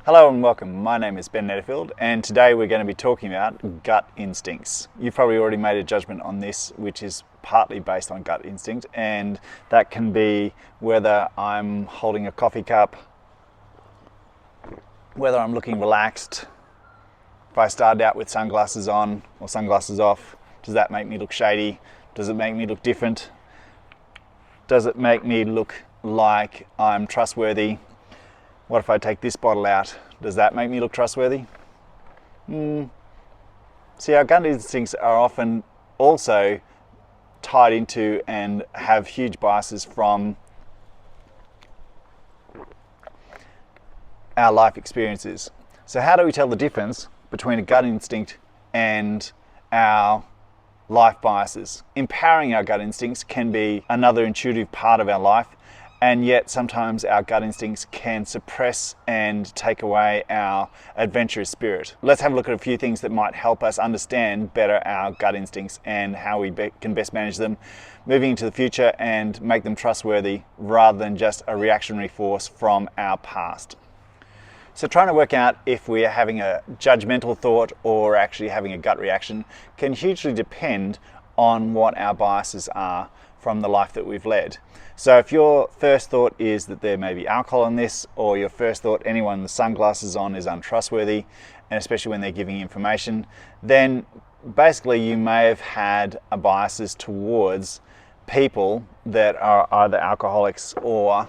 Hello and welcome. My name is Ben Netterfield and today we're going to be talking about gut instincts. You've probably already made a judgment on this, which is partly based on gut instinct, and that can be whether I'm holding a coffee cup, whether I'm looking relaxed. If I started out with sunglasses on or sunglasses off, does that make me look shady? Does it make me look different? Does it make me look like I'm trustworthy? What if I take this bottle out? Does that make me look trustworthy? See, our gut instincts are often also tied into and have huge biases from our life experiences. So how do we tell the difference between a gut instinct and our life biases? Empowering our gut instincts can be another intuitive part of our life, and yet sometimes our gut instincts can suppress and take away our adventurous spirit. Let's have a look at a few things that might help us understand better our gut instincts and how we can best manage them moving into the future and make them trustworthy rather than just a reactionary force from our past. So trying to work out if we are having a judgmental thought or actually having a gut reaction can hugely depend on what our biases are from the life that we've led. So if your first thought is that there may be alcohol in this, or your first thought anyone with sunglasses on is untrustworthy, and especially when they're giving information, then basically you may have had a biases towards people that are either alcoholics or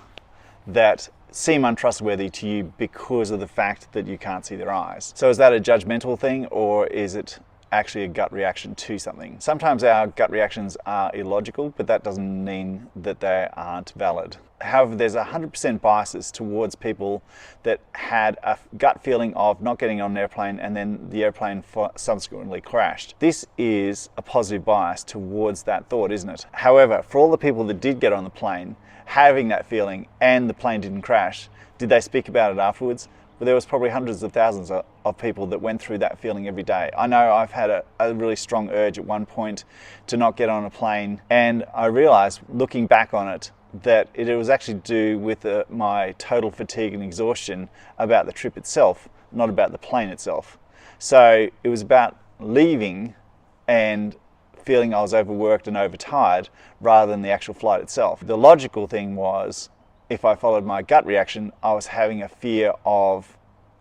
that seem untrustworthy to you because of the fact that you can't see their eyes. So is that a judgmental thing, or is it actually a gut reaction to something? Sometimes our gut reactions are illogical, but that doesn't mean that they aren't valid. However, there's 100% biases towards people that had a gut feeling of not getting on an airplane and then the airplane subsequently crashed. This is a positive bias towards that thought, isn't it? However, for all the people that did get on the plane, having that feeling and the plane didn't crash, did they speak about it afterwards? But there was probably hundreds of thousands of people that went through that feeling every day. I know I've had a really strong urge at one point to not get on a plane, and I realized looking back on it that it was actually due with my total fatigue and exhaustion about the trip itself, not about the plane itself. So it was about leaving and feeling I was overworked and overtired rather than the actual flight itself. The logical thing was, if I followed my gut reaction, I was having a fear of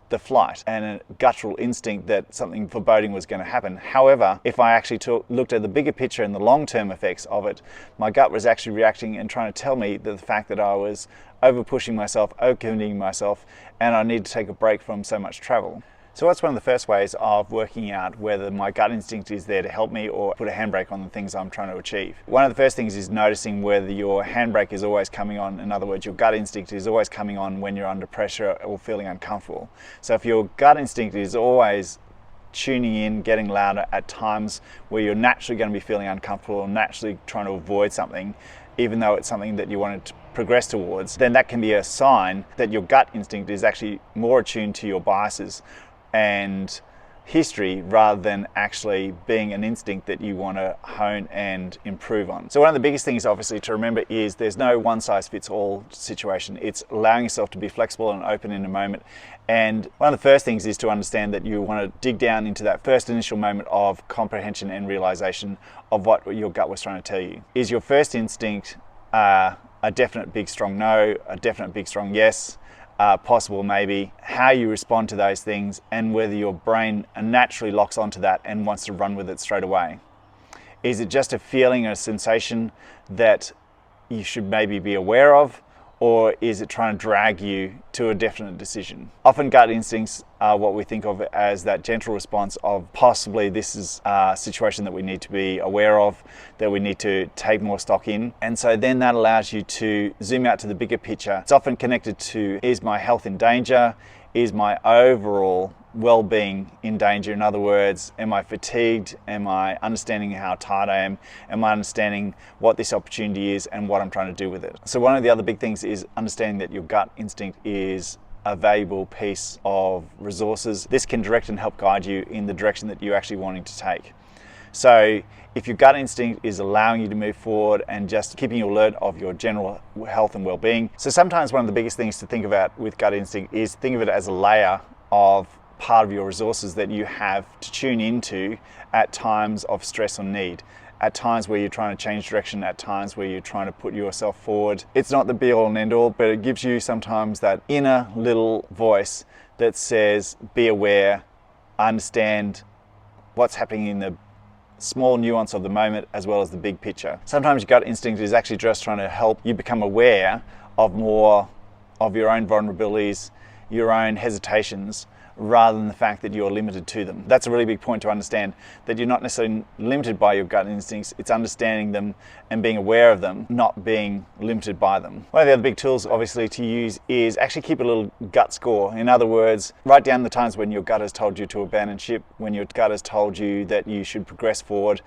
the flight and a guttural instinct that something foreboding was going to happen. However, if I actually looked at the bigger picture and the long-term effects of it, my gut was actually reacting and trying to tell me that the fact that I was over-pushing myself, over-committing myself, and I need to take a break from so much travel. So that's one of the first ways of working out whether my gut instinct is there to help me or put a handbrake on the things I'm trying to achieve. One of the first things is noticing whether your handbrake is always coming on. In other words, your gut instinct is always coming on when you're under pressure or feeling uncomfortable. So if your gut instinct is always tuning in, getting louder at times where you're naturally going to be feeling uncomfortable or naturally trying to avoid something, even though it's something that you want to progress towards, then that can be a sign that your gut instinct is actually more attuned to your biases and history rather than actually being an instinct that you want to hone and improve on. So one of the biggest things obviously to remember is there's no one size fits all situation. It's allowing yourself to be flexible and open in a moment. And one of the first things is to understand that you want to dig down into that first initial moment of comprehension and realization of what your gut was trying to tell you. Is your first instinct a definite big strong no, a definite big strong yes, possible maybe, how you respond to those things and whether your brain naturally locks onto that and wants to run with it straight away? Is it just a feeling or a sensation that you should maybe be aware of, or is it trying to drag you to a definite decision? Often gut instincts are what we think of as that gentle response of possibly this is a situation that we need to be aware of, that we need to take more stock in. And so then that allows you to zoom out to the bigger picture. It's often connected to, is my health in danger? Is my overall well-being in danger? In other words, am I fatigued? Am I understanding how tired I am? Am I understanding what this opportunity is and what I'm trying to do with it? So one of the other big things is understanding that your gut instinct is a valuable piece of resources. This can direct and help guide you in the direction that you're actually wanting to take. So if your gut instinct is allowing you to move forward and just keeping you alert of your general health and well-being. So sometimes one of the biggest things to think about with gut instinct is think of it as a layer of part of your resources that you have to tune into at times of stress or need, at times where you're trying to change direction, at times where you're trying to put yourself forward. It's not the be all and end all, but it gives you sometimes that inner little voice that says, be aware, understand what's happening in the small nuance of the moment as well as the big picture. Sometimes your gut instinct is actually just trying to help you become aware of more of your own vulnerabilities, your own hesitations, rather than the fact that you're limited to them. That's a really big point to understand, that you're not necessarily limited by your gut instincts. It's understanding them and being aware of them, not being limited by them. One of the other big tools obviously to use is actually keep a little gut score. In other words, write down the times when your gut has told you to abandon ship, when your gut has told you that you should progress forward,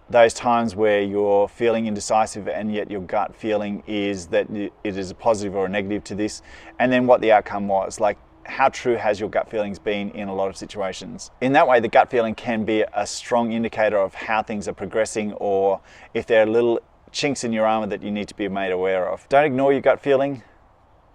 those times where you're feeling indecisive and yet your gut feeling is that it is a positive or a negative to this, and then what the outcome was. Like, how true has your gut feelings been in a lot of situations? In that way, the gut feeling can be a strong indicator of how things are progressing, or if there are little chinks in your armor that you need to be made aware of. Don't ignore your gut feeling,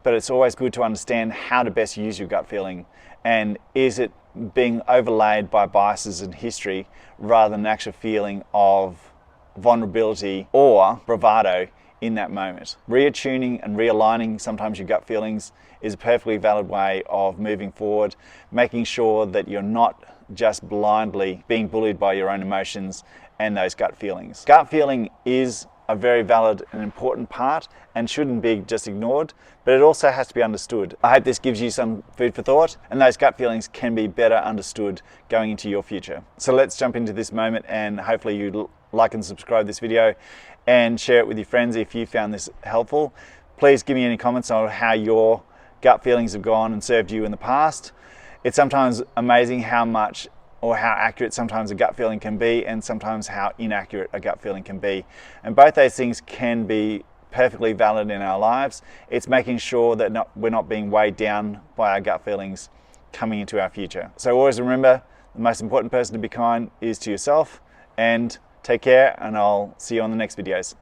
but it's always good to understand how to best use your gut feeling. And is it being overlaid by biases and history rather than an actual feeling of vulnerability or bravado in that moment? Reattuning and realigning sometimes your gut feelings is a perfectly valid way of moving forward, making sure that you're not just blindly being bullied by your own emotions and those gut feelings. Gut feeling is a very valid and important part and shouldn't be just ignored, but it also has to be understood. I hope this gives you some food for thought, and those gut feelings can be better understood going into your future. So let's jump into this moment, and hopefully you like and subscribe this video and share it with your friends if you found this helpful. Please give me any comments on how your gut feelings have gone and served you in the past. It's sometimes amazing how much or how accurate sometimes a gut feeling can be, and sometimes how inaccurate a gut feeling can be. And both those things can be perfectly valid in our lives. It's making sure that we're not being weighed down by our gut feelings coming into our future. So always remember, the most important person to be kind is to yourself, and take care, and I'll see you on the next videos.